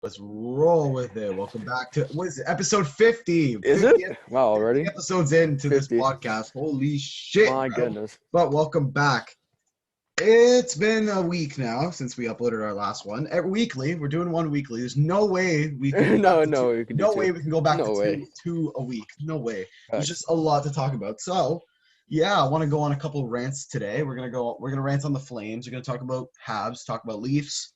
Let's roll with it. Welcome back to what is it? Episode 50. Is 50 it? Wow, already? episodes into 50. this podcast. Holy shit. My bro. goodness. But welcome back. It's been a week now since we uploaded our last one. Weekly. We're doing one weekly. There's no way we can we can do no two. way we can go back No to way. two a week. No way. There's Facts. just a lot to talk about. So yeah, I want to go on a couple rants today. We're gonna rant on the Flames. We're gonna talk about Habs, talk about Leafs,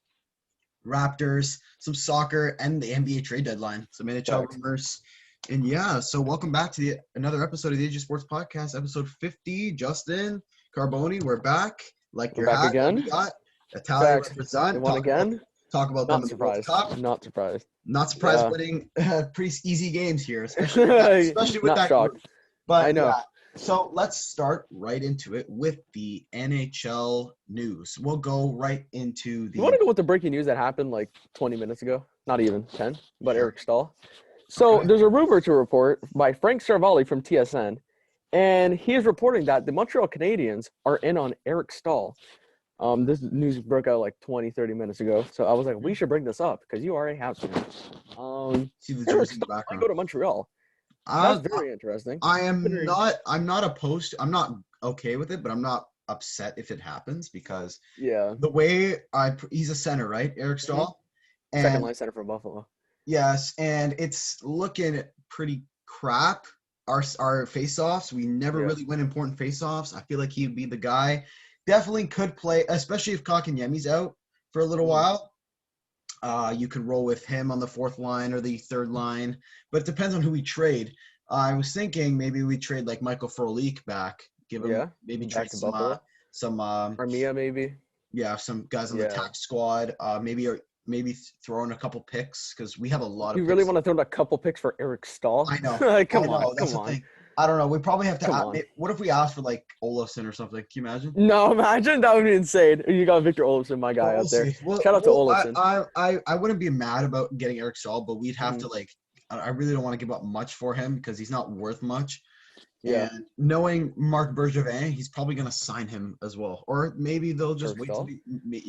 Raptors, some soccer, and the NBA trade deadline, some NHL Facts. rumors. And yeah, so welcome back to another episode of the AJ Sports Podcast, episode 50. Justin Carboni, we're back. Like We're your back hat again. that we got. Italian Facts. represent. They won again. Talk about them Not in the World surprised. Cup. Not surprised. Not surprised Yeah. winning pretty easy games here, especially with Not that shocked. group. But I know. yeah, so let's start right into it with the NHL news. We'll go right into the. You want to go with the breaking news that happened like 20 minutes ago? Not even 10, but Sure. Eric Staal. So Okay. there's a rumor to report by Frank Cervalli from TSN, and he is reporting that the Montreal Canadiens are in on Eric Staal. This news broke out like 20, 30 minutes ago. So I was like, we should bring this up because you are a Habs fan. See the Eric jersey in the Staal might background. go to Montreal. I- That's very interesting. I'm not opposed. I'm not okay with it, but I'm not upset if it happens because Yeah. the way he's a center, right? Eric Staal. Second And line center from Buffalo. yes, and it's looking pretty crap. Our face-offs, we never Yeah. really win important face-offs. I feel like he'd be the guy. Definitely could play, especially if Kotkaniemi's out for a little while. You could roll with him on the fourth line or the third line, but it depends on who we trade. I was thinking maybe we trade like Michael Frolik back, give him maybe back trade to some Buffalo. Armia maybe. some guys on the Yeah. tax squad. Maybe throw in a couple picks because we have a lot of. You really picks. want to throw in a couple picks for Eric Staal? I know. Like, come I know, on, that's come the on. thing. I don't know. We probably have to. Come on. What if we asked for like Olofsson or something? Can you imagine? No, imagine that would be insane. You got Victor Olofsson, my guy, Well, out there. see. Well, Shout out to Olofsson. I wouldn't be mad about getting Eric Staal, but we'd have Mhm. to like. I really don't want to give up much for him because he's not worth much. Yeah. And knowing Marc Bergevin, he's probably going to sign him as well, or maybe they'll just Eric wait. Staal?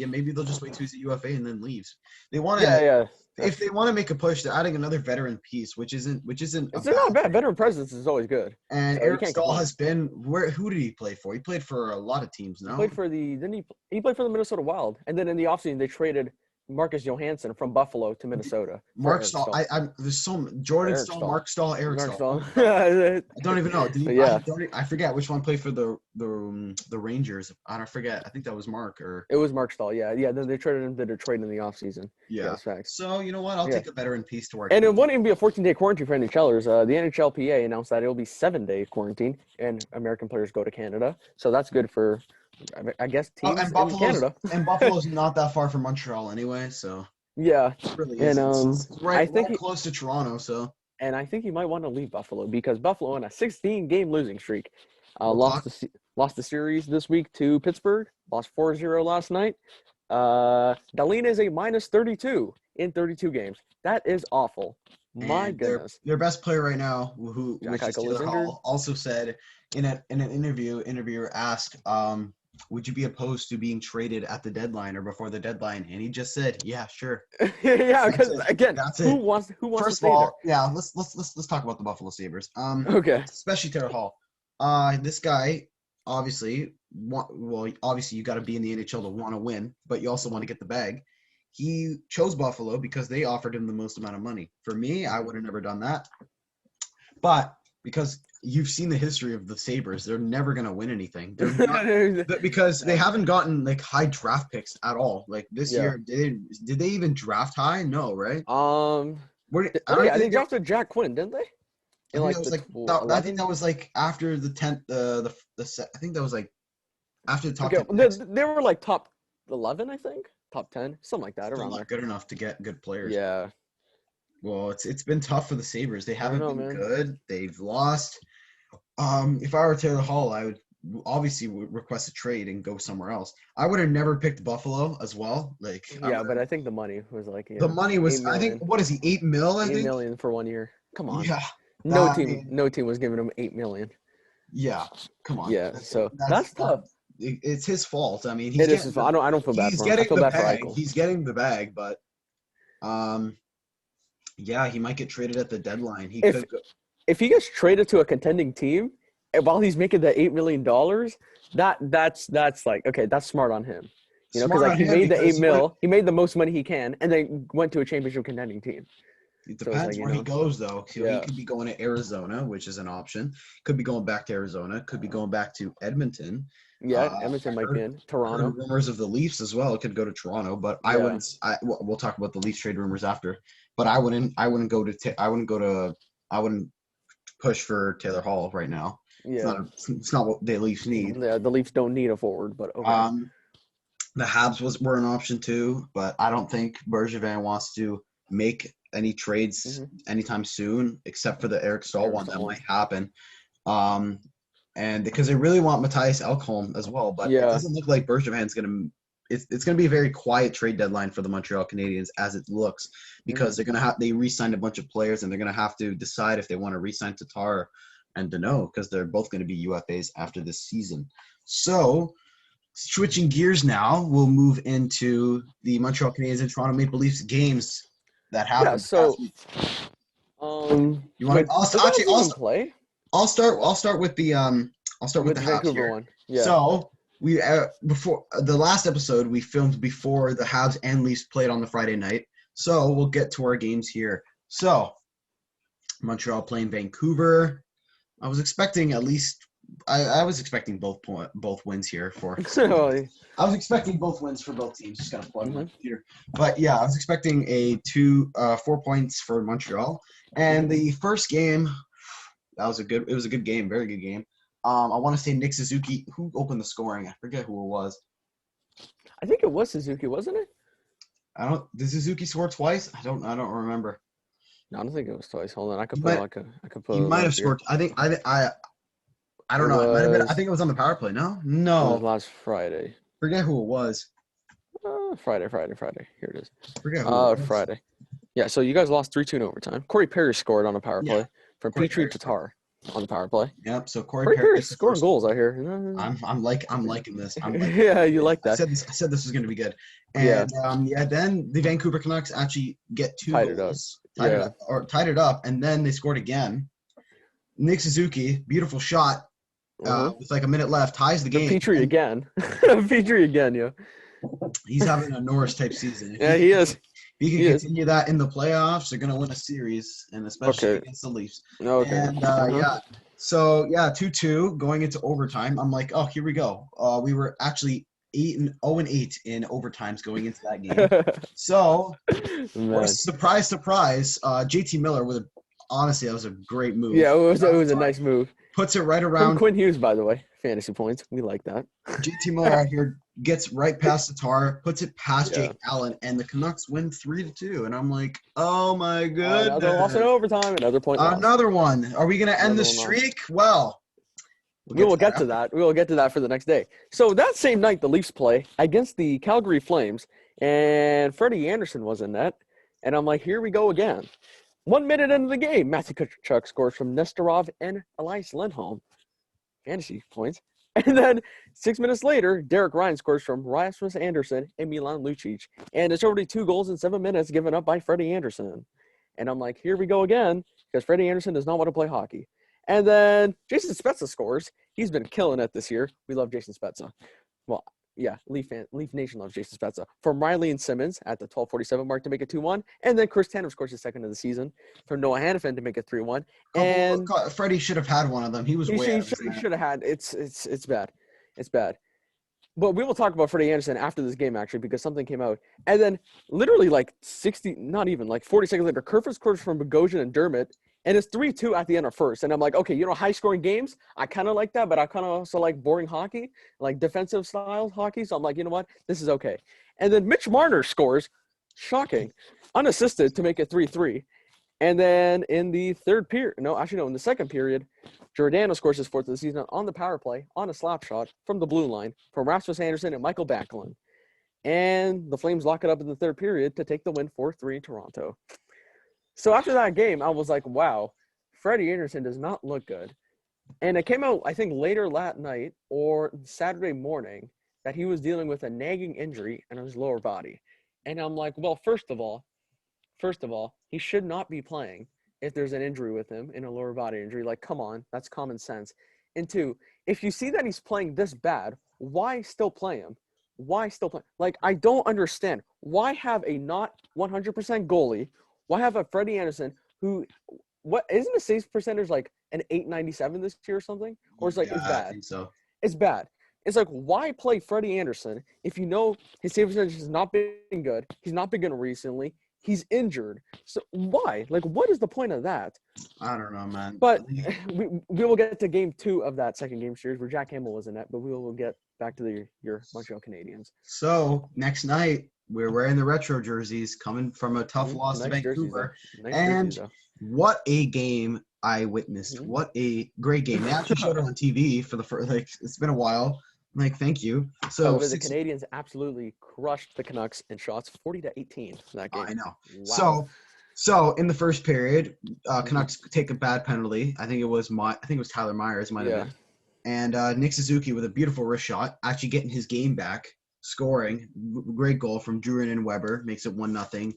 Maybe they'll just wait till he's a UFA and then leaves. They want to. Yeah. If they want to make a push, they're adding another veteran piece, which isn't. It's not bad. Veteran presence is always good. And So you Eric can't Staal complain. has been where? Who did he play for? He played for a lot of teams. No, He played for he played for the Minnesota Wild, and then in the offseason they traded Marcus Johansson from Buffalo to Minnesota. for Mark Eric Staal. There's Jordan Eric Staal, Staal. Mark Staal, Eric Mark Staal. Staal. I don't even know. Did he, Yeah. I forget which one played for the Rangers. I don't forget. I think that was Mark or It was Mark Staal, yeah. Then they traded him to Detroit in the offseason. yeah. That's facts. So you know what? I'll Yeah. take a veteran piece to work. And it wouldn't even be a 14-day quarantine for NHLers. The NHLPA announced that it will be 7-day quarantine, and American players go to Canada. So that's good for, I guess, teams in Canada. And Buffalo's not that far from Montreal anyway, so Yeah, it really And, is. It's right, I think right close to Toronto. So and I think you might want to leave Buffalo because Buffalo on a 16-game losing streak. We'll Lost the series this week to Pittsburgh. Lost 4-0 last night. Dalina is a minus 32 in 32 games. That is awful. My and goodness. their best player right now, which is Eichel is Taylor injured. Hall, also said in an interviewer asked, would you be opposed to being traded at the deadline or before the deadline? And he just said, yeah, sure. Yeah, because That's it. again, That's who it. wants to First stay of all, yeah, let's talk about the Buffalo Sabres. there? Okay. Especially Taylor Hall. This guy obviously you got to be in the NHL to want to win, but you also want to get the bag. He chose Buffalo because they offered him the most amount of money. For me, I would have never done that. But because you've seen the history of the Sabres, they're never going to win anything. They're not, because they haven't gotten like high draft picks at all. Like this year, did they even draft high? No, right? They drafted Jack Quinn, didn't they? I think that was like after the 10th. I think that was like after the top 10 picks. They were like top 11, I think. Top 10, something like that, Still around not there. good enough to get good players. Yeah. Well, it's been tough for the Sabres. They haven't been man. good. They've lost. If I were Taylor Hall, I would obviously request a trade and go somewhere else. I would have never picked Buffalo as well. But I think the money was like the money was. I think what is he? $8 million. I think. $8 million for 1 year. Come on. Yeah. No team was giving him $8 million. Yeah. Come on. Yeah. So that's tough. It's his fault. I mean, it is his fault. I don't feel bad for him. I feel bad for Eichel. He's getting the bag, but Yeah, he might get traded at the deadline. He If could go. if he gets traded to a contending team and while he's making the $8 million, that's like okay, that's smart on him. Because Smart like on he him made the eight because mil, he made the most money he can, and then went to a championship contending team. it So it's like depends where he goes, though. So he yeah, could be going to Arizona, which is an option. Could be going back to Arizona. Could be going back to Edmonton. yeah. I Edmonton might be heard in heard Toronto. rumors of the Leafs as well. It could go to Toronto, but I Yeah, wouldn't. We'll talk about the Leafs trade rumors after. But I wouldn't. I wouldn't go to. I wouldn't go to. I wouldn't push for Taylor Hall right now. It's not. yeah, It's not what the Leafs need. yeah. The Leafs don't need a forward, but okay. Um, the Habs were an option too, but I don't think Bergevin wants to make any trades Mm-hmm. anytime soon, except for the Eric Staal Eric one that Staal. might happen. Um, and because they really want Matthias Ekholm as well, but it Yeah. doesn't look like Bergevin's going to. It's going to be a very quiet trade deadline for the Montreal Canadiens as it looks, because they re-signed a bunch of players and they're going to have to decide if they want to re-sign Tatar and Deneau because they're both going to be UFAs after this season. So switching gears now, we'll move into the Montreal Canadiens and Toronto Maple Leafs games that Yeah. happened this past So, week. You want wait, to? I'll, did the actually, Habs even play I'll start. I'll start with the with the Habs Vancouver here. one? Yeah. So we before the last episode we filmed before the Habs and Leafs played on the Friday night. So we'll get to our games here. So Montreal playing Vancouver. I was expecting at least. I was expecting both wins here for. I was expecting both wins for both teams. Just gotta plug my Mhm. computer. But yeah, I was expecting 4 points for Montreal. And the first game, it was a good game, very good game. I want to say Nick Suzuki, who opened the scoring. I forget who it was. I think it was Suzuki, wasn't it? Did Suzuki score twice? I don't remember. No, I don't think it was twice. Hold on, I He could might he pull it might up have here. scored. I It don't know. It might have been. I was think it was on the power play. No, it was no. last Friday. Forget who it was. Friday. Here it is. Forget who it was. Friday. Yeah, so you guys lost 3-2 in overtime. Corey Perry scored on a power Yeah, play from Corey Petrie Perry scored. Tatar on the power play. Yep. So Corey Corey Perry Perry's gets the scoring first. goals out here. I'm liking this. I'm liking Yeah, this. you like I that. said this was going to be good. Yeah, And then the Vancouver Canucks actually get two tied it up. goals, Yeah. tied it up, and then they scored again. Nick Suzuki, beautiful shot, with like a minute left, ties the game. Petrie And again. Petrie again, yeah. he's having a Norris type season. Yeah, he is. If he He can is. continue that in the playoffs, they're going to win a series, and especially Okay. against the Leafs. Okay. And yeah, so yeah, 2-2 going into overtime. I'm like, oh, here we go. We were actually 0-8 in overtimes going into that game. So, Man. surprise, JT Miller honestly, that was a great move. Yeah, it was a nice move. Puts it right From around. Quinn Hughes, by the way. Fantasy points. We like that. JT Miller out here gets right past Tatar, puts it past Yeah. Jake Allen, and the Canucks win 3-2. And I'm like, oh my goodness. Another loss in overtime. Another point loss. Another one. Are we going to end the streak? Well, we will get to that. We will get to that for the next day. So that same night, the Leafs play against the Calgary Flames, and Freddie Anderson was in net. And I'm like, here we go again. 1 minute into the game, Matthew Tkachuk scores from Nestorov and Elias Lindholm. Fantasy points. And then 6 minutes later, Derek Ryan scores from Rasmus Anderson and Milan Lucic. And it's already 2 goals in 7 minutes given up by Freddie Anderson. And I'm like, here we go again, because Freddie Anderson does not want to play hockey. And then Jason Spezza scores. He's been killing it this year. We love Jason Spezza. Well, yeah, Leaf Nation loves Jason Spezza. From Riley and Simmons at the 12:47 mark to make it 2-1. And then Chris Tanev scores his second of the season from Noah Hannafin to make it 3-1. And Freddie should have had one of them. He was way out of his net. He should have had. It's bad. It's bad. But we will talk about Freddie Anderson after this game, actually, because something came out. And then literally like 40 seconds later, Kerfoot scores from Bogosian and Dermott. And it's 3-2 at the end of first. And I'm like, okay, high-scoring games, I kind of like that, but I kind of also like boring hockey, like defensive style hockey. So I'm like, you know what? This is okay. And then Mitch Marner scores, shocking, unassisted to make it 3-3. And then in the in the second period, Giordano scores his 4th of the season on the power play on a slap shot from the blue line from Rasmus Anderson and Michael Backlund. And the Flames lock it up in the third period to take the win 4-3 in Toronto. So after that game, I was like, wow, Freddie Anderson does not look good. And it came out, I think, later that night or Saturday morning that he was dealing with a nagging injury in his lower body. And I'm like, well, first of all, first of all, he should not be playing if there's an injury with him, in a lower body injury. Like, come on, that's common sense. And two, if you see that he's playing this bad, why still play him? Why still play? Like, I don't understand. Why have a not 100% goalie? Why have a Freddie Anderson who, what isn't the saves percentage like an 897 this year or something? Or it's like, Yeah, it's I bad. think so. It's bad. It's like, why play Freddie Anderson if you know his save percentage has not been good? He's not been good recently. He's injured. So why? Like, what is the point of that? I don't know, man. But we will get to game 2 of that second game series where Jack Campbell was in it, but we will get back to your Montreal Canadiens. So next night we're wearing the retro jerseys, coming from a tough loss to Vancouver, and what a game I witnessed! What a great game! They actually showed it on TV for the first. Like, it's been a while. Like, thank you. So the Canadiens absolutely crushed the Canucks in shots, 40-18 in that game. I know. Wow. So in the first period, Canucks take a bad penalty. I think it was Tyler Myers might have been. And Nick Suzuki with a beautiful wrist shot, actually getting his game back, scoring. Great goal from Druin and Weber, makes it 1-0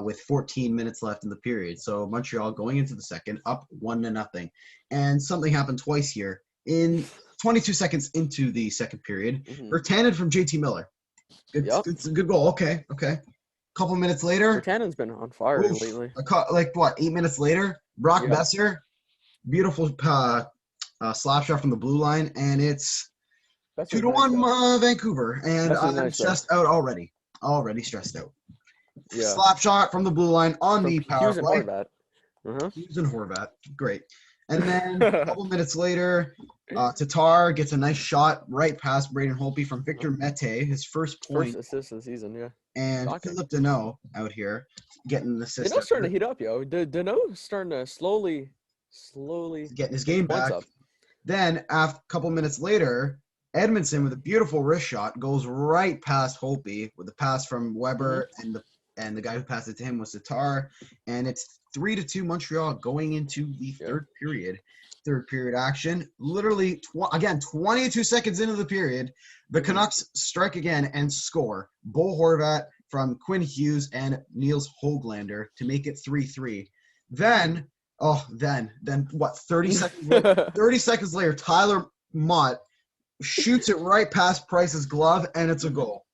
with 14 minutes left in the period. So Montreal going into the second, up 1-0. And something happened twice here. In 22 seconds into the second period, Virtanen from JT Miller. Good goal. Okay. Couple minutes later, Virtanen's been on fire lately. 8 minutes later, Brock Besser, beautiful slap shot from the blue line, and it's 2-1 Vancouver, and I'm stressed out already. Already stressed out. Yeah. Slap shot from the blue line on the power play. Hughes and Horvat, great. And then a couple minutes later, Tatar gets a nice shot right past Braden Holtby from Victor Mete, his first assist of the season, yeah. And Phillip Deneau out here getting an assist. Deneau's starting to heat up, yo. Deneau's starting to slowly getting his game back. Up. Then, a couple minutes later, Edmondson with a beautiful wrist shot goes right past Holtby with a pass from Weber, and the guy who passed it to him was Tatar, and it's 3-2 Montreal going into the third period. Third period action. Literally, 22 seconds into the period, the Canucks strike again and score. Bo Horvat from Quinn Hughes and Niels Höglander to make it 3-3. Then what? 30 seconds later, 30 seconds later, Tyler Mott shoots it right past Price's glove, and it's a goal.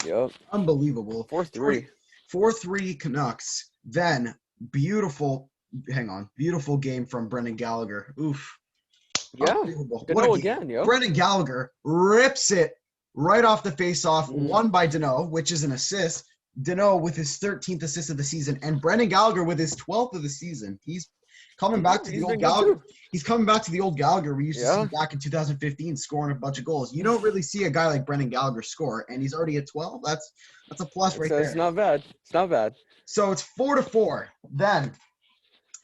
Yep. Unbelievable. 4-3. 4-3 Canucks. Then beautiful game from Brendan Gallagher. Oof. Yeah. Deneau again, yo. Brendan Gallagher rips it right off the face-off, won by Deneau, which is an assist. Deneau with his 13th assist of the season, and Brendan Gallagher with his 12th of the season. He's coming back to the old Gallagher. He's coming back to the old Gallagher we used to see back in 2015, scoring a bunch of goals. You don't really see a guy like Brendan Gallagher score, and he's already at 12. That's a plus right there. It's not bad. So it's 4-4. Then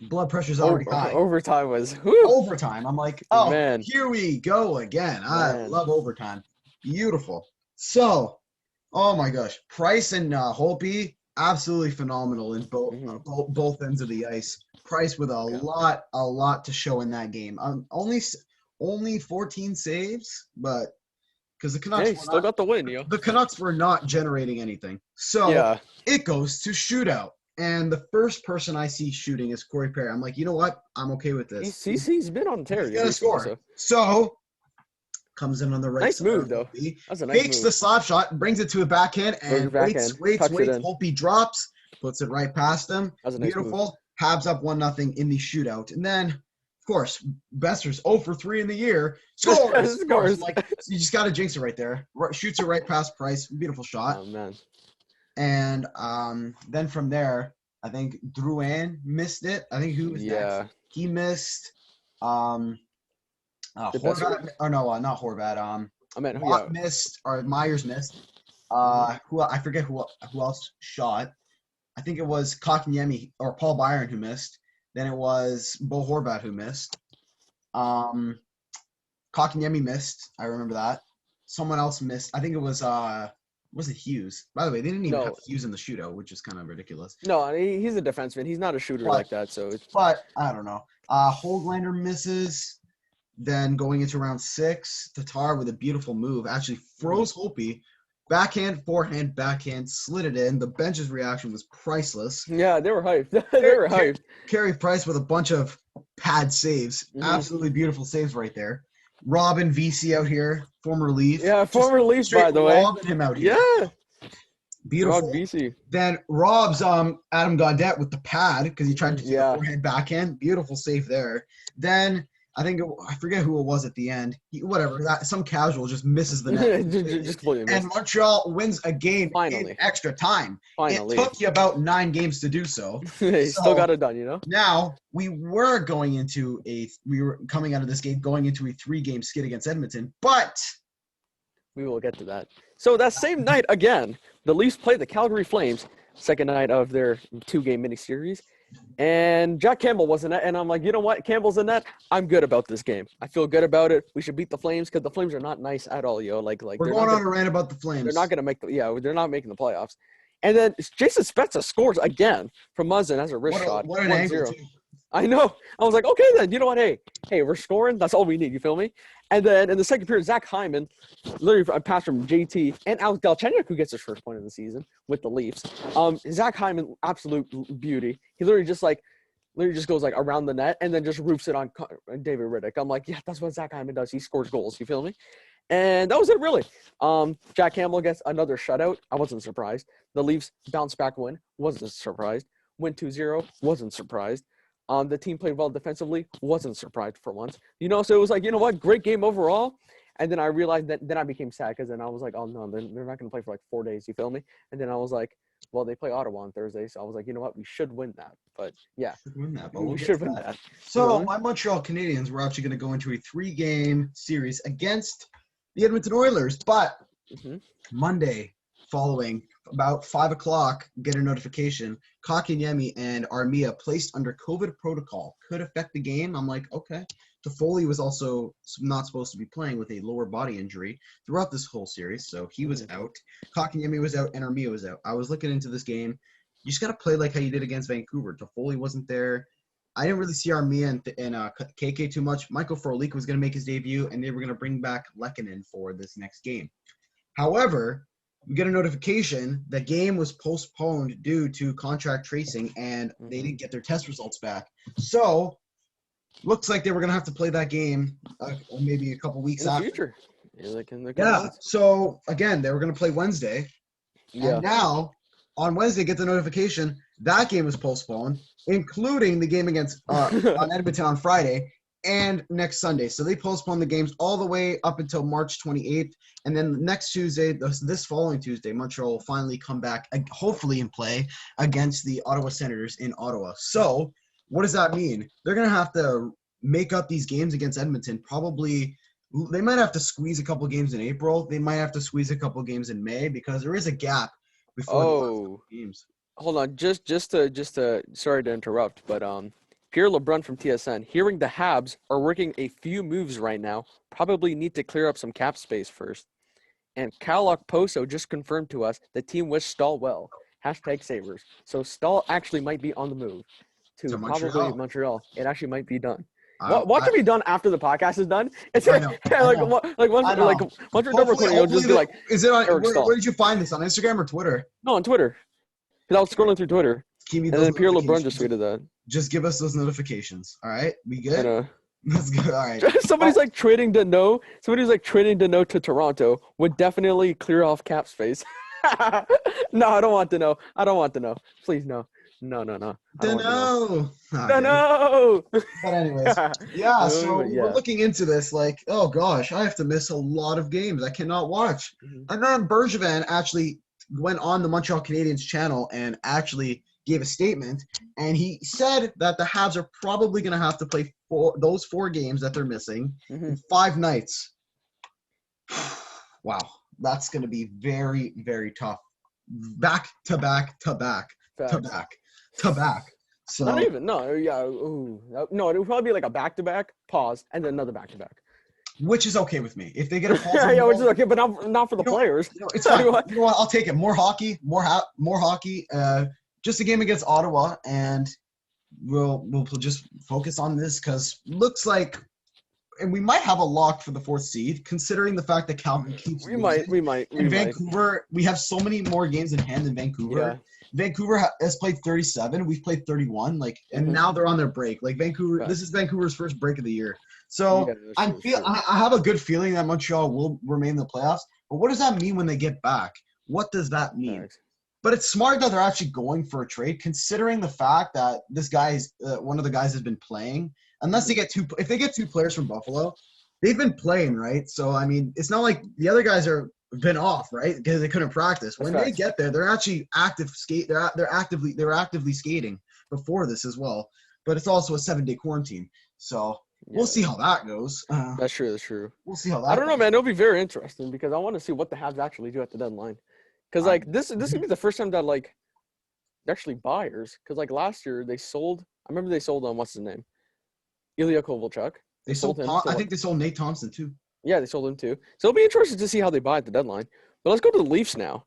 blood pressure's already high. Overtime was overtime. I'm like, man, here we go again. I love overtime. Beautiful. So, oh my gosh, Price and Holtby, absolutely phenomenal in both ends of the ice. Price with a lot to show in that game. Only 14 saves, but because the Canucks still got the win, yo. The Canucks were not generating anything. So it goes to shootout. And the first person I see shooting is Corey Perry. I'm like, you know what? I'm okay with this. He's been on Terry. He's gonna score. So comes in on the right. Nice move though. That's a nice move. The slap shot, brings it to a backhand, and waits. Holtby drops, puts it right past him. That's a nice beautiful. Move. Habs up 1-0 in the shootout, and then of course Besser's 0-for-3 in the year. Scores. Like, you just got to jinx it right there. Shoots it right past Price. Beautiful shot. Oh man. And then from there, I think Drouin missed it. I think who was next? He missed. Horvat. Or no, not Horvat. Watt missed, or Myers missed. I forget who else shot. I think it was Kotkaniemi or Paul Byron who missed. Then it was Bo Horvat who missed. Kotkaniemi missed. I remember that. Someone else missed. I think it was it Hughes? By the way, they didn't even have Hughes in the shootout, which is kind of ridiculous. No, he's a defenseman. He's not a shooter like that. But I don't know. Höglander misses. Then going into round 6, Tatar with a beautiful move actually froze Holtby Backhand, forehand, backhand, slid it in. The bench's reaction was priceless. Yeah, they were hyped. They were hyped. Carey Price with a bunch of pad saves. Absolutely beautiful saves right there. Robin VC out here, former Leaf. Yeah, former Leaf, by the way. Robbing him out here. Yeah. Beautiful. Rob VC. Then Rob's Adam Gaudette with the pad because he tried to do the forehand backhand. Beautiful save there. Then I forget who it was at the end. Some casual just misses the net. And Montreal wins a game in extra time. Finally. It took you about 9 games to do so. Still got it done, you know? Now, we were coming out of this game going into a 3-game skid against Edmonton, but we will get to that. So that same night, again, the Leafs played the Calgary Flames, second night of their 2-game mini-series. And Jack Campbell was in that, and I'm like, you know what? Campbell's in that. I'm good about this game. I feel good about it. We should beat the Flames because the Flames are not nice at all, yo. Like we're going on a rant about the Flames. They're not going to they're not making the playoffs. And then Jason Spezza scores again from Muzzin as a wrist shot. What an angle, too. I know. I was like, okay, then. You know what? Hey, we're scoring. That's all we need. You feel me? And then in the second period, Zach Hyman, literally a pass from JT and Alex Galchenyuk, who gets his first point of the season with the Leafs. Zach Hyman, absolute beauty. He literally just goes like around the net and then just roofs it on David Riddick. I'm like, yeah, that's what Zach Hyman does. He scores goals. You feel me? And that was it, really. Jack Campbell gets another shutout. I wasn't surprised. The Leafs bounce back win. Wasn't surprised. Win 2-0. Wasn't surprised. The team played well defensively. Wasn't surprised for once. You know, so it was like, you know what? Great game overall. And then I realized that then I became sad because then I was like, oh, no, they're not going to play for like 4 days. You feel me? And then I was like, well, they play Ottawa on Thursday. So I was like, you know what? We should win that. But, yeah. We should win that. So my Montreal Canadiens were actually going to go into a 3-game series against the Edmonton Oilers. But Monday following, about 5 o'clock, get a notification. Kotkaniemi and Armia placed under COVID protocol. Could affect the game. I'm like, okay. Toffoli was also not supposed to be playing with a lower body injury throughout this whole series, so he was out. Kotkaniemi was out, and Armia was out. I was looking into this game. You just got to play like how you did against Vancouver. Toffoli wasn't there. I didn't really see Armia and KK too much. Michael Frolik was going to make his debut, and they were going to bring back Lehkonen for this next game. However, we get a notification the game was postponed due to contract tracing, and they didn't get their test results back. So, looks like they were going to have to play that game maybe a couple weeks after. Future. So, again, they were going to play Wednesday. Yeah. And now, on Wednesday, get the notification that game was postponed, including the game against on Edmonton on Friday and next Sunday. So they postponed the games all the way up until March 28th. And then next Tuesday, this following Tuesday, Montreal will finally come back, hopefully in play, against the Ottawa Senators in Ottawa. So what does that mean? They're going to have to make up these games against Edmonton. Probably they might have to squeeze a couple games in April. They might have to squeeze a couple games in May because there is a gap before the last couple games. Hold on, just to sorry to interrupt, but Pierre LeBrun from TSN, hearing the Habs are working a few moves right now, probably need to clear up some cap space first. And Kyle Okposo just confirmed to us the team wished Staal well. #Sabres. So Staal actually might be on the move to probably Montreal. It actually might be done. What can be done after the podcast is done? It's once we're done recording, you'll just be like, is it on? Where did you find this, on Instagram or Twitter? No, on Twitter. Because I was scrolling through Twitter. And then Pierre LeBrun just tweeted that. Just give us those notifications. All right, we good? That's good. All right. Somebody's like trading Dano. Somebody's like trading Dano to Toronto would definitely clear off cap space. No, I don't want to know. Please, no. No. Dano. But anyways, yeah. So we're looking into this. Like, oh gosh, I have to miss a lot of games. I cannot watch. And then Bergevin actually went on the Montreal Canadiens channel and actually gave a statement, and he said that the Habs are probably going to have to play those 4 games that they're missing in 5 nights. Wow, that's going to be very, very tough. Back to back to back to back to back. So not even no, it would probably be like a back-to-back pause and then another back-to-back. Which is okay with me. If they get a pause, which is okay, but not for the players. It's fine. You know what? I'll take it. More hockey. Just a game against Ottawa, and we'll just focus on this because looks like and we might have a lock for the 4th seed, considering the fact that Calgary keeps We losing. might. And Vancouver, we have so many more games in hand than Vancouver. Yeah. Vancouver has played 37. We've played 31. And Mhm. now they're on their break. Like Vancouver, Right. this is Vancouver's first break of the year. So Yeah, that's true. I have a good feeling that Montreal will remain in the playoffs. But what does that mean when they get back? What does that mean? Thanks. But it's smart that they're actually going for a trade, considering the fact that this guy's one of the guys has been playing. Unless they get if they get 2 players from Buffalo, they've been playing, right? So I mean, it's not like the other guys are been off, right? Because they couldn't practice. When they get there, they're actually active skate. They were actively skating before this as well. But it's also a 7-day quarantine, so we'll see how that goes. That's true. That's true. We'll see how that. I don't know, man. It'll be very interesting because I want to see what the Habs actually do at the deadline. Because like this could be the first time that like they're actually buyers. Because like last year they sold. I remember they sold what's his name, Ilya Kovalchuk. They sold him. I think they sold Nate Thompson too. Yeah, they sold him too. So it'll be interesting to see how they buy at the deadline. But let's go to the Leafs now.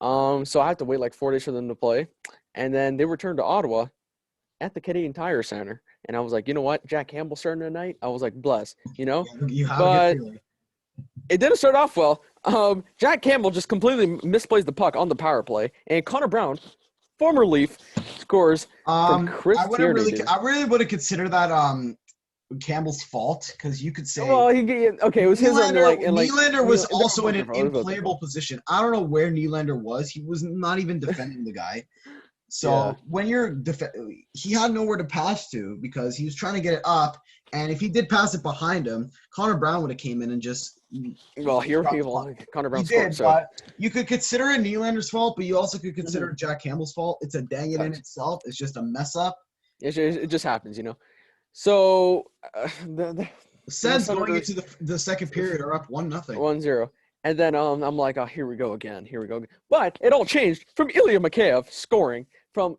So I have to wait like 4 days for them to play, and then they return to Ottawa at the Canadian Tire Center. And I was like, you know what, Jack Campbell starting tonight. I was like, bless, you know. You have but a good feeling. It didn't start off well. Jack Campbell just completely misplays the puck on the power play, and Connor Brown, former Leaf, scores from Chris Tierney. I really wouldn't consider that Campbell's fault, because you could say. Well, it was his. Nylander was also in an unplayable position. I don't know where Nylander was. He was not even defending the guy. So when you're he had nowhere to pass to because he was trying to get it up, and if he did pass it behind him, Connor Brown would have came in and just. Well, Connor Brown scored. But you could consider it Nylander's fault, but you also could consider Jack Campbell's fault. It's a dang it in itself. It's just a mess up. It just happens, you know. So the Sens going into the second period are up 1-0. 1-0. And then I'm like, oh, here we go again. But it all changed from Ilya Mikheyev scoring from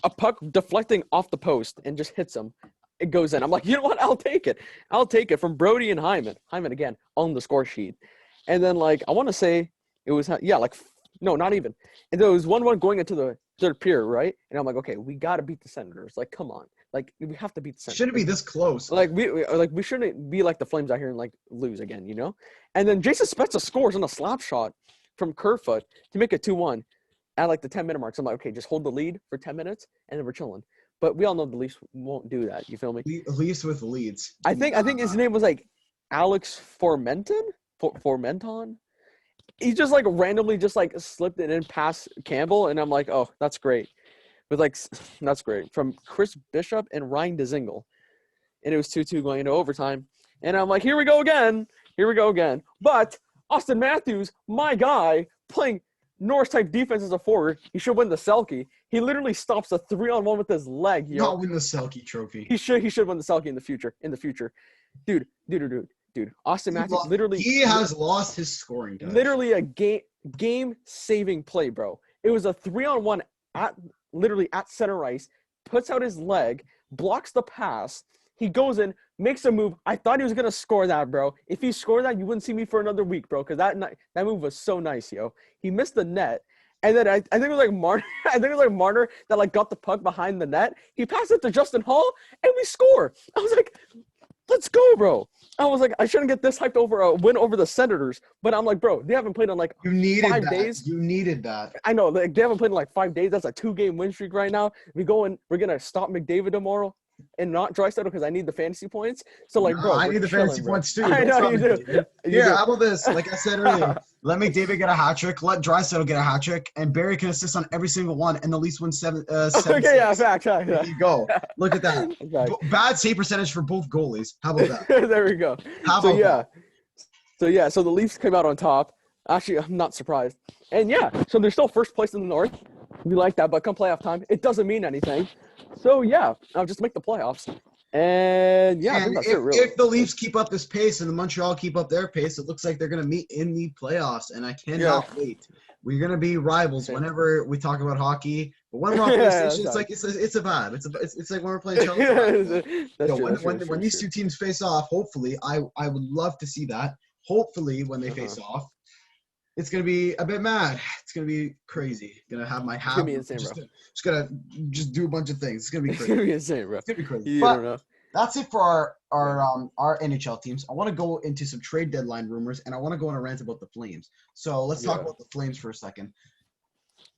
a puck deflecting off the post and just hits him. It goes in. I'm like, you know what? I'll take it from Brody and Hyman. Hyman again on the score sheet. And then like I want to say it was no, not even. And there was 1-1 going into the third period, right? And I'm like, okay, we got to beat the Senators. Like, come on. Like we have to beat the Senators. Shouldn't be this close. Like we shouldn't be like the Flames out here and like lose again, you know? And then Jason Spezza scores on a slap shot from Kerfoot to make it 2-1 at like the 10-minute mark. So I'm like, okay, just hold the lead for 10 minutes and then we're chilling. But we all know the Leafs won't do that. You feel me? Leafs with leads. I think his name was like Alex Formenton. He just like randomly just like slipped it in past Campbell, and I'm like, oh, that's great. That's great from Chris Bishop and Ryan Dzingel, and it was 2-2 going into overtime. And I'm like, here we go again. But Austin Matthews, my guy, playing Norris-type defense as a forward, he should win the Selke. He literally stops a 3-on-1 with his leg. Not win the Selke trophy. He should win the Selke in the future. Dude. Austin Matthews he has lost his scoring touch. Literally a game-saving play, bro. It was a 3-on-1 at center ice, puts out his leg, blocks the pass. He goes in, makes a move. I thought he was gonna score that, bro. If he scored that, you wouldn't see me for another week, bro. Because that move was so nice, yo. He missed the net, and then I think it was like Marner. I think it was like Marner that like got the puck behind the net. He passed it to Justin Hall, and we score. I was like, let's go, bro. I was like, I shouldn't get this hyped over a win over the Senators, but I'm like, bro, they haven't played in like 5 days. You needed that. I know, like, they haven't played in like 5 days. That's a 2-game win streak right now. We're gonna stop McDavid tomorrow and not Draisaitl because I need the fantasy points. So like, bro, I need the fantasy points too. I know you do. Yeah, how about this? Like I said earlier, let McDavid get a hat trick, let Draisaitl get a hat trick, and Barry can assist on every single one, and the Leafs win 7. Okay, yeah, fact. There you go. Look at that. Okay. Bad save percentage for both goalies. How about that? There we go. So the Leafs came out on top. Actually, I'm not surprised. And so they're still first place in the North. We like that, but come playoff time, it doesn't mean anything. So I'll just make the playoffs. And I think that's it, really. If the Leafs keep up this pace and the Montreal keep up their pace, it looks like they're going to meet in the playoffs, and I cannot wait. We're going to be rivals whenever we talk about hockey. But when we're on PlayStation, it's a vibe. It's like when we're playing Chelsea. When these two teams face off, hopefully, I would love to see that. Hopefully, when they face off, it's going to be a bit mad. It's going to be crazy. Going to have my hat. It's going to be insane, bro. Just going to do a bunch of things. It's going to be crazy. It's going to be insane, bro. It's going to be crazy. You don't know. That's it for our NHL teams. I want to go into some trade deadline rumors, and I want to go on a rant about the Flames. So let's talk Yeah. about the Flames for a second.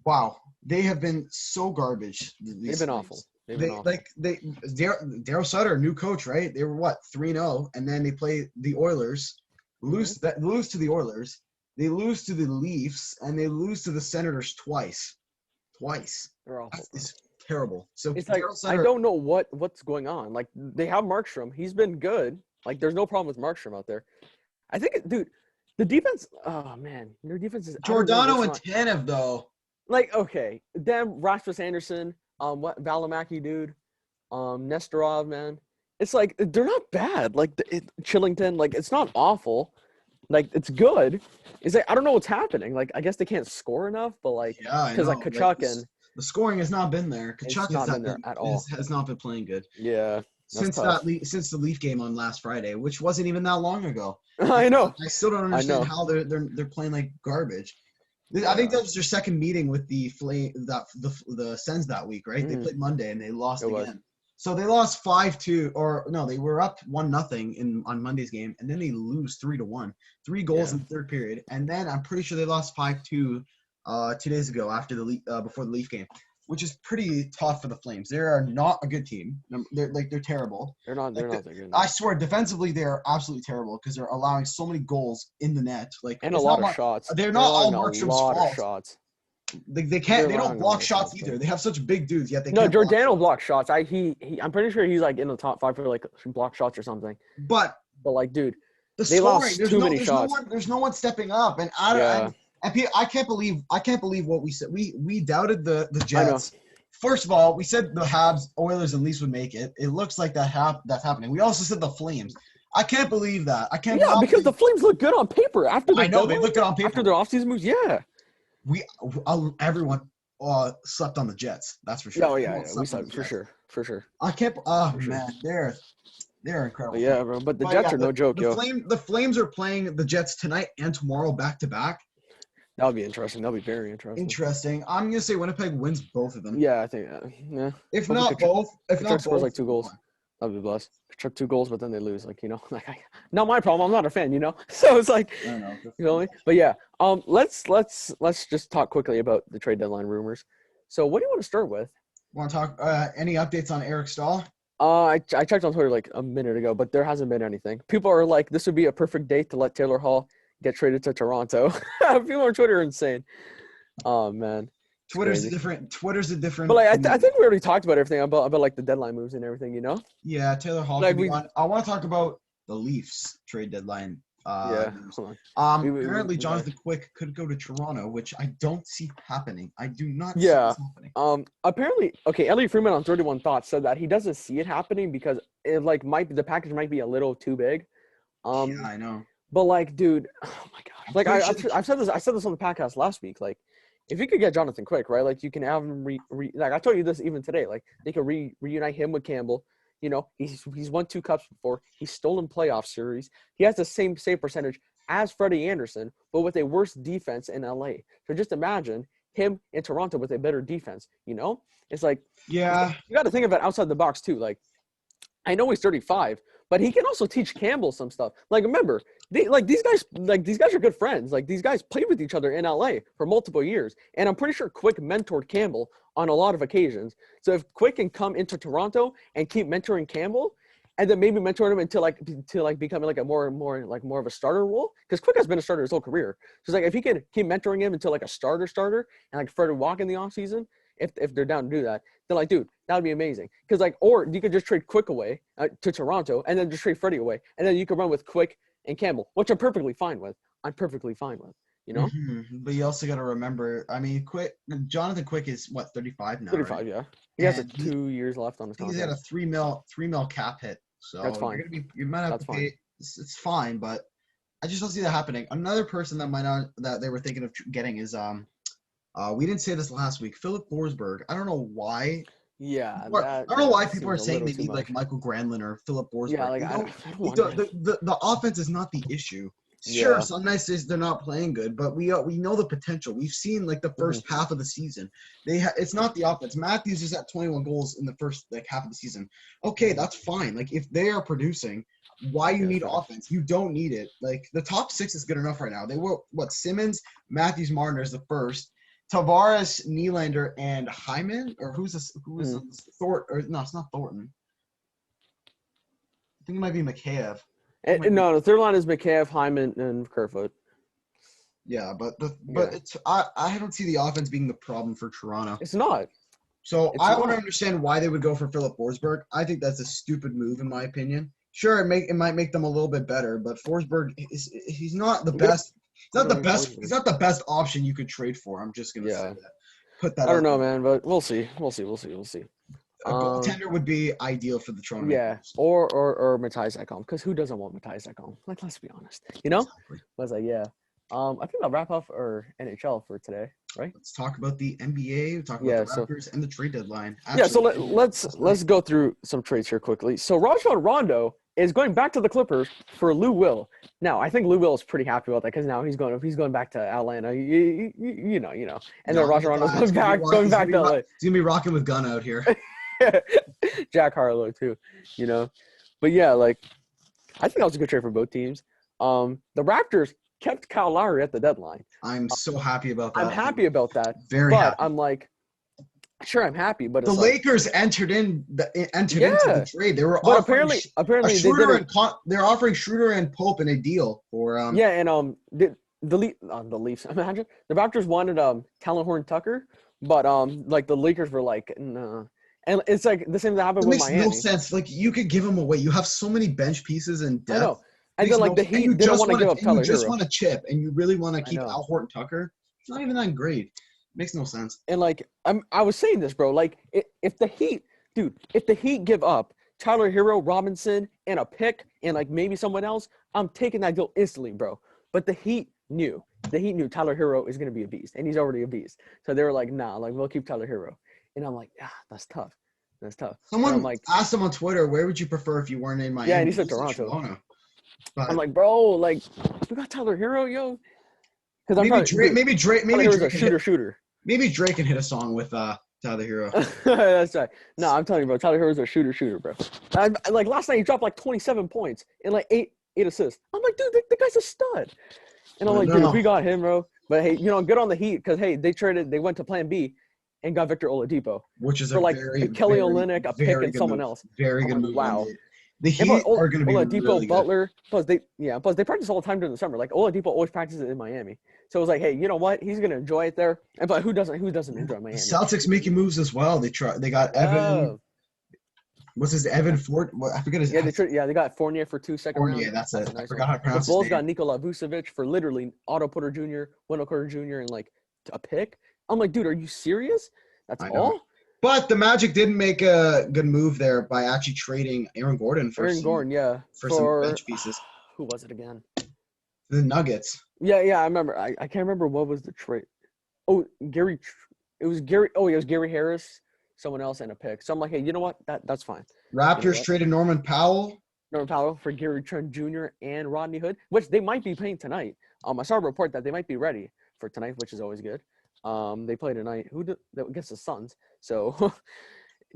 Wow, they have been so garbage. They've been awful. They've been awful. Daryl Sutter, new coach, right? They were what 3-0, and then they play the Oilers, lose to the Oilers, they lose to the Leafs, and they lose to the Senators twice. They're awful. It's terrible. So It's like Daryl Sutter, I don't know what's going on. Like they have Markstrom. He's been good. Like there's no problem with Markstrom out there. I think, dude, the defense. Oh man, their defense is Giordano and Tanev though. Like okay, them Rasmus Anderson, what Valimaki, dude, Nestorov, man. It's like they're not bad. Like Chillington, like it's not awful. Like it's good. It's like I don't know what's happening. Like I guess they can't score enough, but like because like Kachuk and the scoring has not been there. Kachuk not been there at all. Has not been playing good. Yeah. Since the Leaf game on last Friday, which wasn't even that long ago. I know. I still don't understand how they're playing like garbage. I think that was their second meeting with the Sens that week, right? They played Monday and they lost again. So they lost 5-2, or no, they were up 1-0 on Monday's game, and then they lose 3-1. 3 goals in the third period, and then I'm pretty sure they lost 5-2 2 days ago after before the Leaf game, which is pretty tough for the Flames. They are not a good team. They're terrible. They're not that good. I swear, defensively they're absolutely terrible because they're allowing so many goals in the net. Like and a lot of shots. They're not all Markstrom's fault. A lot of shots. They can't. They don't block shots either. They have such big dudes, yet they no. can't. Giordano blocks shots. I'm pretty sure he's like in the top 5 for like block shots or something. But like, dude, they lost too many shots. There's no one stepping up, and I can't believe what we said. We doubted the Jets. First of all, we said the Habs, Oilers, and Leafs would make it. It looks like that's happening. We also said the Flames. I can't believe that. I can't. Yeah, because the Flames look good on paper after they look good on paper after their offseason moves. Yeah. Everyone slept on the Jets. That's for sure. Oh yeah, we slept for sure. I can't. Man, they're incredible. Yeah, bro. But the Jets are no joke, yo. The Flames are playing the Jets tonight and tomorrow back to back. That would be interesting. That would be very interesting. I'm gonna say Winnipeg wins both of them. Yeah, I think. Yeah. If not both, scores like 2 goals. That'd be blessed. Chuck 2 goals, but then they lose. Like not my problem. I'm not a fan. So it's like, I don't know. You know what I mean? But yeah, let's just talk quickly about the trade deadline rumors. So what do you want to start with? Want to talk? Any updates on Eric Staal? I checked on Twitter like a minute ago, but there hasn't been anything. People are like, this would be a perfect date to let Taylor Hall get traded to Toronto. People on Twitter are insane. Oh man. Twitter's a different. But like, I think we already talked about everything about like the deadline moves and everything, Yeah, Taylor Hall. Like I want to talk about the Leafs trade deadline. Apparently, Jonathan Quick could go to Toronto, which I don't see happening. I do not see this happening. Apparently, Elliot Freeman on 31 Thoughts said that he doesn't see it happening because it the package might be a little too big. Yeah, I know. But like, dude, oh my god! Like I've said this. I said this on the podcast last week. Like, if you could get Jonathan Quick, right? Like, you can have him like I told you this even today. Like, they could reunite him with Campbell. He's won 2 cups before. He's stolen playoff series. He has the same save percentage as Freddie Anderson, but with a worse defense in LA. So just imagine him in Toronto with a better defense. It's like, yeah, you got to think of it outside the box too. Like, I know he's 35, but he can also teach Campbell some stuff. Like, remember, these guys are good friends. Like, these guys played with each other in LA for multiple years, and I'm pretty sure Quick mentored Campbell on a lot of occasions. So if Quick can come into Toronto and keep mentoring Campbell, and then maybe mentor him into becoming like a more of a starter role, because Quick has been a starter his whole career. So it's like if he can keep mentoring him into like a starter, and like Freddie Walk in the offseason, if they're down to do that, then like, dude, that would be amazing. Because like, or you could just trade Quick away to Toronto, and then just trade Freddie away, and then you could run with Quick and Campbell, which I'm perfectly fine with. Mm-hmm. But you also got to remember, I mean, Jonathan Quick is what, 35 now? 35, right? Yeah. He has 2 years left on his contract. He's at a $3 million cap hit, so that's fine. You might have to pay. It's fine, but I just don't see that happening. Another person that they were thinking of getting is we didn't say this last week, Phillip Forsberg. I don't know why. Yeah, I don't know why people are saying they need like Michael Granlund or Phillip Forsberg. Yeah, like I don't want the offense is not the issue. Sure, Yeah. some nights they're not playing good, but we know the potential. We've seen like the first half of the season. It's not the offense. Matthews is at 21 goals in the first like half of the season. Okay, that's fine. Like if they are producing, why you Yeah, need fair. offense? You don't need it. Like the top six is good enough right now. They were what Simmons, Matthews, Marner is the first. Tavares, Nylander, and Hyman, or who's this? Who is Mm. this? Thornton? Or no, it's not Thornton. I think it might be Mikheyev. No, the third line is McCabe, Hyman, and Kerfoot. Yeah, but Yeah. it's I don't see the offense being the problem for Toronto. It's not. So It's I want to not. understand why they would go for Phillip Forsberg. I think that's a stupid move in my opinion. Sure, it might make them a little bit better, but Forsberg he's not the You gotta best. He's not the put best. Forsberg. He's not the best option you could trade for. I'm just gonna say Yeah. that. Put that I don't out know, there. man, but we'll see. We'll see. We'll see. We'll see. A goaltender would be ideal for the Toronto Maple Yeah, Leafs. or Matthias Ekholm, because who doesn't want Matthias Ekholm? Like, let's be honest. You know? Exactly. I was like, yeah. I think I'll wrap up our NHL for today, right? Let's talk about the NBA. Talk about Yeah. the So Raptors and the trade deadline. yeah. So Actually, let's go through some trades here quickly. So Rajon Rondo is going back to the Clippers for Lou Will. Now I think Lou Will is pretty happy about that because now he's going back to Atlanta. You know. And then Rajon Rondo's going back to LA. He's gonna be rocking with Gun out here. Jack Harlow too, but yeah, like I think that was a good trade for both teams. The Raptors kept Kyle Lowry at the deadline. I'm so happy about that. I'm happy about that. Very but happy. I'm like, sure, I'm happy, but The it's like, Lakers entered into the yeah. trade. They were But offering apparently they Schroeder didn't. they're offering Schroeder and Pope in a deal for Yeah, and the Leafs. Imagine the Raptors wanted Talon Horn Tucker, but like the Lakers were like, no. And it's like the same that happened It with makes Miami. no sense. Like you could give them away. You have so many bench pieces and I depth. know. And then like the Heat didn't want to give up Tyler You just Hero. want to chip, and you really want to keep know. Al Horton Tucker. It's not even that great. Makes no sense. And like I was saying this, bro. Like if the Heat give up Tyler Hero, Robinson, and a pick, and like maybe someone else, I'm taking that deal instantly, bro. But the Heat knew Tyler Hero is gonna be a beast, and he's already a beast. So they were like, nah, like we'll keep Tyler Hero. And I'm like, that's tough. That's tough. Someone like, asked him on Twitter, where would you prefer if you weren't in Miami? Yeah, and he said Toronto. But I'm like, bro, like you got Tyler Hero, yo. Because maybe Drake a shooter. Maybe Drake can hit a song with Tyler Hero. That's right. No, I'm telling you, bro. Tyler Hero's a shooter, bro. Like last night, he dropped like 27 points and like eight assists. I'm like, dude, the guy's a stud. And I'm like, dude, if we got him, bro. But hey, good on the Heat because hey, they went to Plan B and got Victor Oladipo, which is for like Kelly Olynyk, a pick, and someone else. Very good move. Wow. The Heat are going to be Oladipo, really Butler. Plus they practice all the time during the summer. Like Oladipo always practices in Miami. So it was like, hey, you know what? He's gonna enjoy it there. But who doesn't enjoy Miami? The Celtics making moves as well. They got Evan. What's his Evan Fort? I forget his. Yeah, they got Fournier for 2 second round. Fournier, that's it. Nice I forgot how to pronounce the Bulls his name. got Nikola Vucevic for literally Otto Porter Jr., Wendell Carter Jr., and like a pick. I'm like, dude, are you serious? That's all? But the Magic didn't make a good move there by actually trading Aaron Gordon for some bench pieces. Who was it again? The Nuggets. Yeah, I remember. I can't remember what was the trade. Oh, Gary. It was Gary. Oh, it was Gary Harris, someone else, and a pick. So I'm like, hey, you know what? That's fine. Raptors traded Norman Powell for Gary Trent Jr. and Rodney Hood, which they might be playing tonight. I saw a report that they might be ready for tonight, which is always good. They play tonight. Against the Suns. So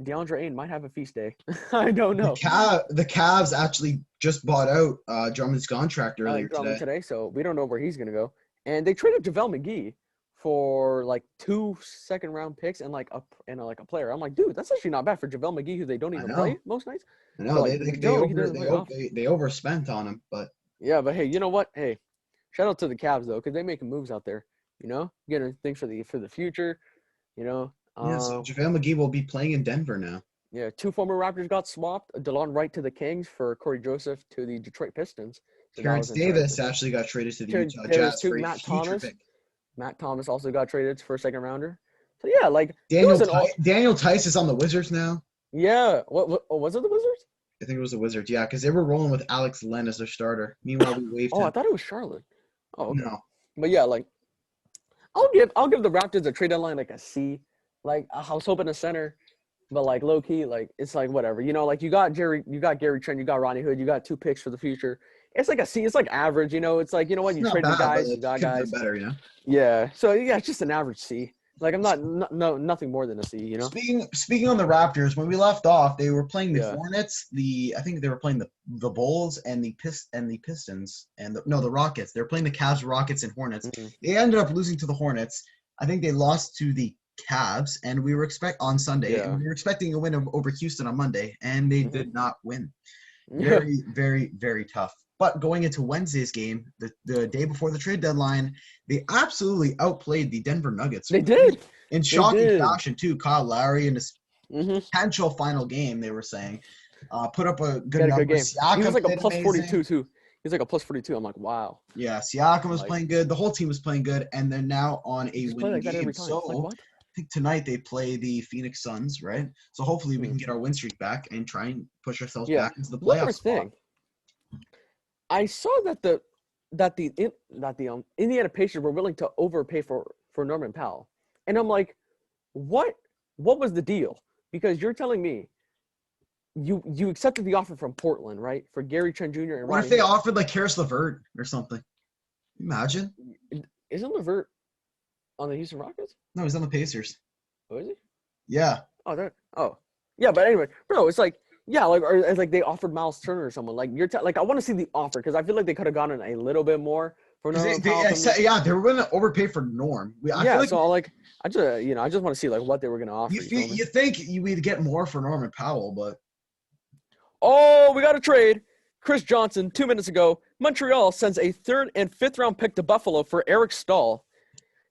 DeAndre Ayton might have a feast day. I don't know. The Cavs actually just bought out Drummond's contract earlier today. So we don't know where he's gonna go. And they traded JaVale McGee for like 2 second-round picks and like a player. I'm like, dude, that's actually not bad for JaVale McGee, who they don't even play most nights. I know they overspent on him, but yeah, but hey, you know what? Hey, shout out to the Cavs though, because they making moves out there. Getting things for the future. So JaVale McGee will be playing in Denver now. Yeah, 2 former Raptors got swapped. DeLon Wright to the Kings for Corey Joseph to the Detroit Pistons. So Terrence Davis actually got traded to the Utah Jazz for a future pick. Matt Thomas also got traded for a second rounder. So yeah, like Daniel Tice is on the Wizards now. Yeah, what was it the Wizards? I think it was the Wizards. Yeah, because they were rolling with Alex Len as their starter. Meanwhile, we waived him. I thought it was Charlotte. Oh, okay. No. But yeah, like I'll give the Raptors a trade deadline like a C. Like I was hoping a center, but like low key, like it's like whatever. Like you got Gary Trent, you got Ronnie Hood, you got 2 picks for the future, It's like a C. It's like average, you know. It's like, you know what, It's you not trade the bad, but guys, you it got could have guys. been better, you know. Yeah. So yeah, it's just an average C. Like I'm not no nothing more than a C, you know. Speaking on the Raptors, when we left off, they were playing the Yeah. Hornets. I think they were playing the Bulls and the Pistons and the Rockets. They were playing the Cavs, Rockets, and Hornets. Mhm. They ended up losing to the Hornets. I think they lost to the Cavs, and we were on Sunday, and Yeah. we were expecting a win over Houston on Monday, and they Mhm. did not win. Yeah. Very, very, very tough. But going into Wednesday's game, the day before the trade deadline, they absolutely outplayed the Denver Nuggets They did. in They shocking did. fashion too. Kyle Lowry in his Mhm. potential final game, they were saying, put up a He good had a number. good game. He was Siakam like a played plus amazing. 42 too. He's like a plus 42. I'm like, wow. Yeah, Siakam was Like, playing good. The whole team was playing good, and they're now on a just play winning like that game. every time. So Like what? I think tonight they play the Phoenix Suns, right? So hopefully we Hmm. can get our win streak back and try and push ourselves Yeah. back into the One playoff more spot. thing. I saw that the Indiana Pacers were willing to overpay for Norman Powell, and I'm like, what was the deal? Because you're telling me you accepted the offer from Portland, right, for Gary Trent Jr. and What if Rodney they Hood. offered like Karis LeVert or something? Imagine. Isn't LeVert on the Houston Rockets? No, he's on the Pacers. Oh, is he? Yeah. Oh, yeah. But anyway, bro, it's like, yeah, like, or it's like they offered Miles Turner or someone. Like like I want to see the offer because I feel like they could have gotten a little bit more for Norman Powell. They were going to overpay for Norm. I feel like so like I just want to see like what they were gonna offer. you think we'd get more for Norman Powell, but Oh, we got a trade. Chris Johnson, 2 minutes ago, Montreal sends a 3rd and 5th round pick to Buffalo for Eric Staal.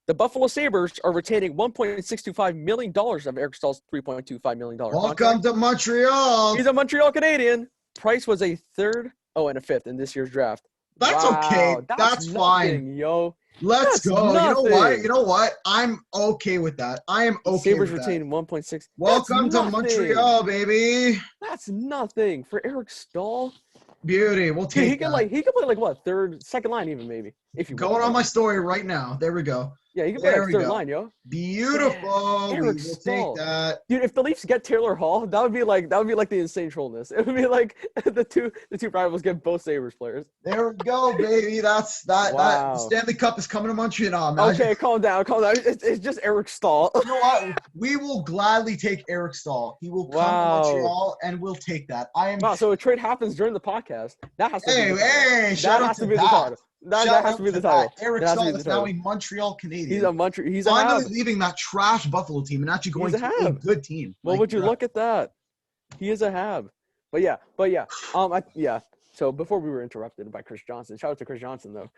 The Buffalo Sabres are retaining $1.625 million of Eric Staal's $3.25 million welcome contract. to Montreal. He's a Montreal Canadian. Price was a 3rd, and a 5th in this year's draft. That's okay. That's fine. Yo. Let's That's go. nothing. You know what? I'm okay with that. I am okay Sabres with that. retaining 1.6. Welcome to Montreal, baby. That's nothing for Eric Staal. Beauty. We'll take he could play like what, second line even maybe if you going on my story right now. There we go. Yeah, he can play like third line, yo. Beautiful. Yeah, We Eric will Staal. take that. Dude, if the Leafs get Taylor Hall, that would be like the insane trollness. It would be like the two rivals get both Sabres players. There we go, baby. That's that. Wow. That Stanley Cup is coming to Montreal. Imagine. Okay, calm down. It's just Eric Staal. You know what? We will gladly take Eric Staal. He will come to Montreal, and we'll take that. Wow, so a trade happens during the podcast. That has to be the title. Hey, shout out to that. That has to be the title. Eric Staal is now a Montreal Canadian. He's finally a leaving that trash Buffalo team and actually going to a good team. Well, would you look at that? He is a Hab. But yeah. So before we were interrupted by Chris Johnson, shout out to Chris Johnson though.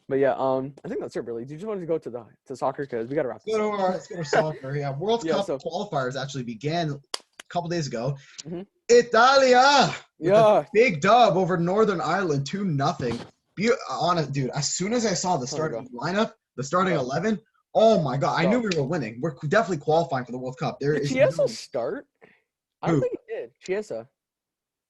But yeah, I think that's it really. Did you just want to go to soccer because we got to wrap this up. Let's go to soccer. Yeah, World Cup qualifiers actually began a couple days ago. Mm-hmm. Italia. Yeah. Big dub over Northern Ireland, 2-0. Honest, dude. As soon as I saw the starting lineup, the starting 11, oh my god! I knew we were winning. We're definitely qualifying for the World Cup. Did Chiesa start? I don't think he did. Chiesa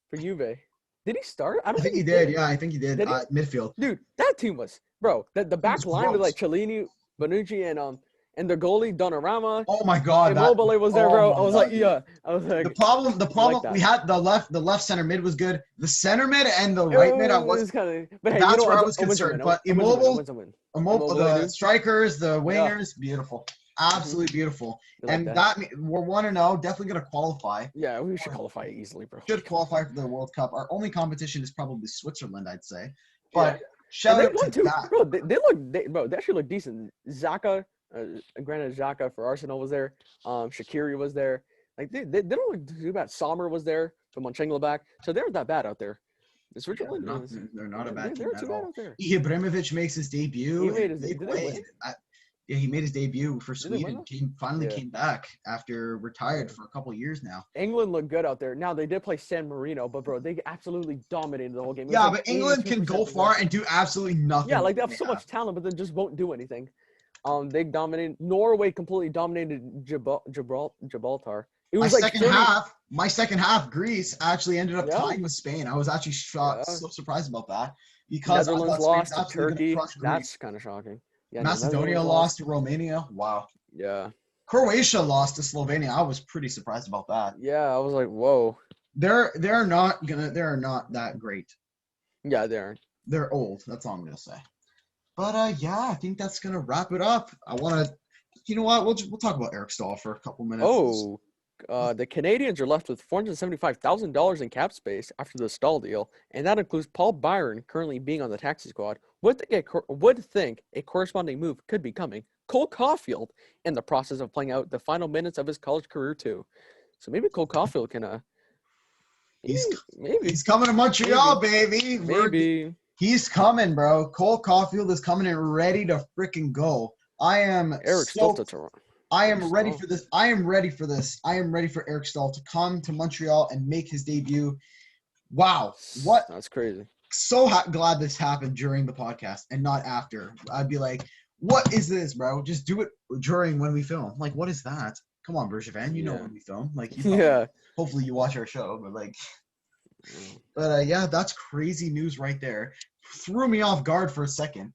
for Juve. Did he start? I think he did. Yeah, I think he did. Midfield. Dude, that team was the back line with like Cellini, Bonucci, and the goalie Donnarumma. Oh my god, Immobile was there, bro. I was like, the problem we had the left center mid was good. The center mid and the right mid, that's where I was concerned. But Immobile, the strikers, the wingers, beautiful, absolutely beautiful. And that we're 1-0, definitely gonna qualify. Yeah, we should qualify easily, bro. Should qualify for the World Cup. Our only competition is probably Switzerland, I'd say. But shout out to that, bro. They actually look decent. Xhaka. Granted, Xhaka for Arsenal was there. Shaqiri was there. Like they don't look too bad. Sommer was there from Mönchengladbach. So they weren't that bad out there. They're not a bad team at all. Out there. Ibrahimovic makes his debut. He made his debut for Sweden. Finally came back after retired for a couple years now. England looked good out there. Now they did play San Marino, but bro, they absolutely dominated the whole game. Yeah, but England can go far and do absolutely nothing. Yeah, like they have so much talent, but they just won't do anything. They dominated. Norway completely dominated Gibraltar. It was my second half, Greece actually ended up tying with Spain. I was actually shocked, so surprised about that because Netherlands lost to Turkey. That's kind of shocking. Yeah, Macedonia lost to Romania. Wow. Yeah. Croatia lost to Slovenia. I was pretty surprised about that. Yeah, I was like, whoa. They're not that great. Yeah, they aren't. They're old. That's all I'm gonna say. But yeah, I think that's gonna wrap it up. I want to, you know what? We'll talk about Eric Staal for a couple minutes. Oh, the Canadiens are left with $475,000 in cap space after the Staal deal, and that includes Paul Byron currently being on the taxi squad. Would think a corresponding move could be coming. Cole Caulfield in the process of playing out the final minutes of his college career too. So maybe Cole Caulfield can He's coming to Montreal, baby. Maybe. He's coming, bro. Cole Caulfield is coming and ready to freaking go. I am Eric Staal to Toronto. I am ready for this. I am ready for this. I am ready for Eric Staal to come to Montreal and make his debut. Wow. What? That's crazy. So glad this happened during the podcast and not after. I'd be like, what is this, bro? Just do it during when we film. Like, what is that? Come on, Bergevin. You know when we film. Like, hopefully you watch our show, but like. Yeah, that's crazy news right there. Threw me off guard for a second.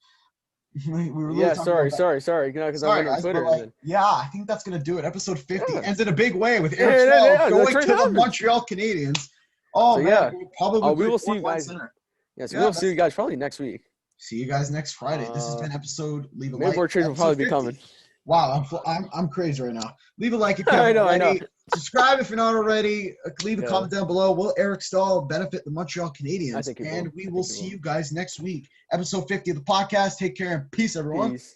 We were sorry. You know, because I went on Twitter. Like, yeah, I think that's gonna do it. Episode 50 ends in a big way with Eric Staal going to the Montreal Canadiens. Oh so, man, probably we will see you guys. Yes, we'll see you guys probably next week. See you guys next Friday. This has been episode. Leave a like. Maybe more trades will probably be coming. Wow, I'm crazy right now. Leave a like if you haven't already. I know. Subscribe if you're not already. Leave a comment down below. Will Eric Staal benefit the Montreal Canadiens? And we will see you guys next week. Episode 50 of the podcast. Take care and peace, everyone. Peace.